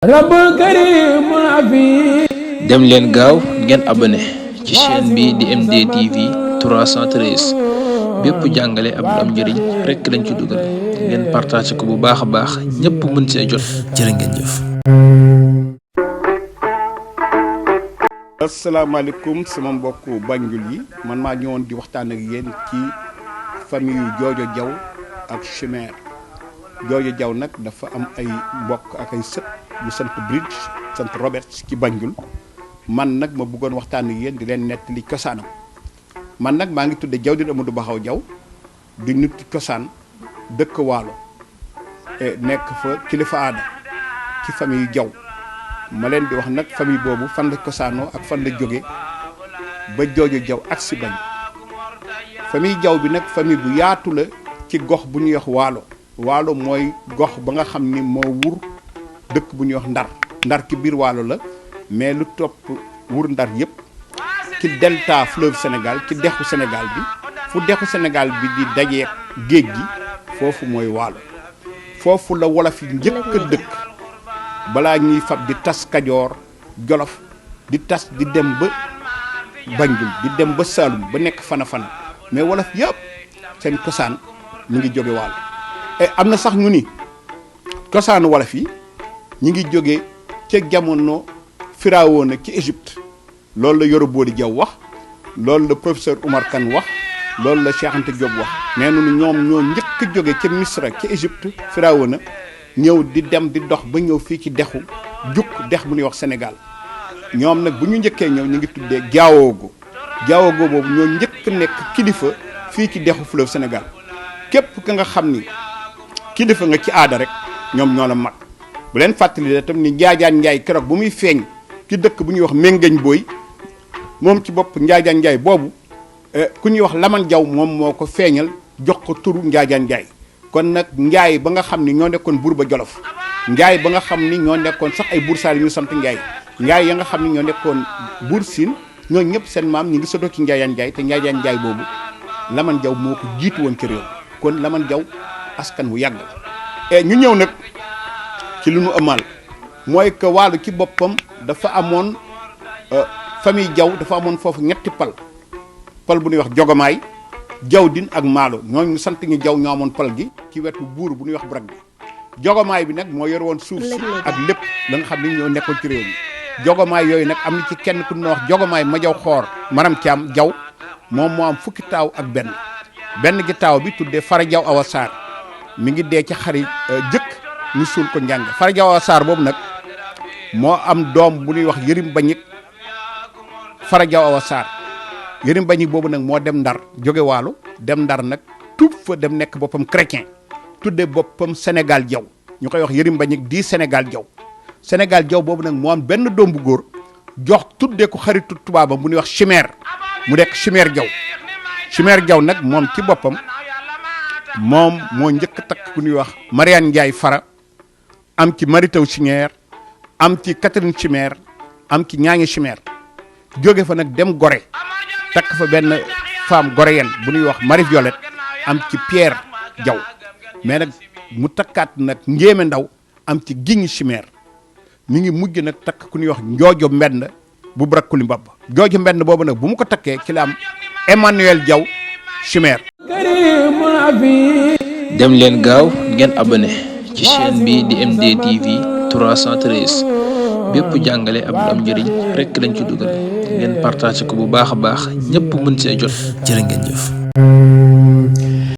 rabbul karim afi dem leen gaaw ngeen abonné ci chaîne bi di MDTV 313 bépp jàngale ab am njëriñ rekk lañ ci dugal ngeen partagé ko bu baax a baax ñépp mën see jot jërë ngeen jëf. asalaamaaleykum sama mbokku Banjul yi man maa ñëwoon di waxtaan ak yéen ci famille yu Jojo Jaw ak Chimère. Jojo Jaw nag dafa am ay mbokk ak ay sët yu sant Bridge sant Roberts ci Banjul man nag ma bëggoon waxtaan ak yéen di leen nettali cosaanam man nag maa ngi tudde Jawdin Amadou Baxaw Jaw di nit cosaan dëkk Waalo nekk fa kilifa aada ci famille yu Jaw ma leen di wax nag famille boobu fan la cosaanoo ak fan la jóge ba Jojo Jaw ak si bañ famille Jaw bi nag famille bu yaatu la ci gox bu ñuy wax Waalo Waalo mooy gox ba nga xam ni moo wur dëkk bu ñuy wax Ndar ci biir Waalo la mais lu topp wur Ndar yëpp ci delta fleuve Sénégal ci dexu Sénégal bi fu dexu Sénégal bi di dajee géej gi foofu mooy Waalo foofu la wolof yi njëkk a dëkk balaa ñuy fab di tas Kajoor Jolof di tas di dem ba Banjul di dem ba Saalum ba nekk fana mais wolof yëpp seen cosaan ñu ngi jóge Waalo am na sax ñu ni cosaanu wolof yi ñi ngi jóge ca jamono Firawna ci Égypte loolu la Yoro Bodi Jaw wax loolu la professeur Oumar Kane wax loolu la Cheikh Anta Diop wax nee nañu ñoom ñoo njëkk a jóge ca Misra ci Égypte Firawna ñëw di dem di dox ba ñëw fii ci dexu jukk dex bu ñuy wax Sénégal ñoom nag bu ñu njëkkee ñëw ñu ngi tuddee Diawogo boobu ñoo njëkk nekk kilifa fii ci dexu fleuve Sénégal képp ka nga xam ni kilifa nga ci aada rek ñoom ñoo la mag bu leen fàttali la tam ni Njaajaan Njaay keroog bu muy feeñ ci dëkk bu ñuy wax Mengeñ Booy moom ci bopp Njaajaan Njaay boobu ku ñuy wax Laman Jaw moom moo ko feeñal jox ko turu Njaajaan Njaay kon nag Njaay ba nga xam ni ñoo nekkoon buur ba Jolof Njaay ba nga xam ni ñoo nekkoon sax ay buur Saalum ñu sant Njaay Njaay ya nga xam ni ñoo nekkoon buur Siin ñoo ñëpp seen maam ñi ngi sotoo ci Njaajaan Njaay te Njaajaan Njaay boobu Laman Jaw moo ko jiitu woon ci réew kon Laman Jaw askan wu yàgg ñu ñëw nag ci lu nu ëmmal mooy que Waalo ci boppam dafa amoon famille Jaw dafa amoon foofu ñetti pal bu ñuy wax Jogomaay Jawdin ak Maalo ñooñu sant ñu Jaw ñoo amoon pal gi ci wetu buur bu ñuy wax Brag bi Jogomaay bi nag moo yor woon suuf si ak lépp la nga xam ni ñoo nekkoon ci réew mi Jogomaay yooyu nag am na ci kenn ku ñu wax Jogomaay ma Jaw Xoor Maram Caam Jaw moom moo am fukki taaw ak benn gi taaw bi tuddee Fara Jaw Awa Saar mi ngi dee ci xari jëkk ñu suul ko njàng Fara Jaw Awa Saar boobu nag moo am doom bu ñuy wax Yërim Bañik Fara Jaw Awa Saar Yërim Bañik boobu nag moo dem Ndar jóge Waalo dem Ndar nag tuub fa dem nekk boppam chrétien tudde boppam Sénégal Jaw ñu koy wax Yërim Bañik di Sénégal Jaw boobu nag moo am benn doom bu góor jox tuddee ko xaritu tubaabam bu ñuy wax Chimère mu nekk Chimère Jaw nag moom ci boppam moom moo njëkk takk ku ñuy wax Mariane Ndiaye Fara am ci Maritaw Chimère am ci Catherine Chimère am ci ñaañi Chimère jóge fa nag dem Gorée takk fa benn femme goréenne bu ñuy wax Marie Violette am ci Pierre Jaw mais nag mu takkaat nag Njéeme Ndaw am ci Giñ Chimère mi ngi mujj nag takk ku ñuy wax Njoojo Mbend bu Barakkuli Mbab Njoojo Mbend boobu nag bu mu ko takkee ci la am Emmanuel Jaw Chimère. dem leen gaaw ngeen abonné ci chaîne bi di MDTV 313 bépp jàngale ab am njëriñ rekk lañ ci dugal ngeen partagé ko bu baax a baax ñépp mën see jot jërë ngeen jëf.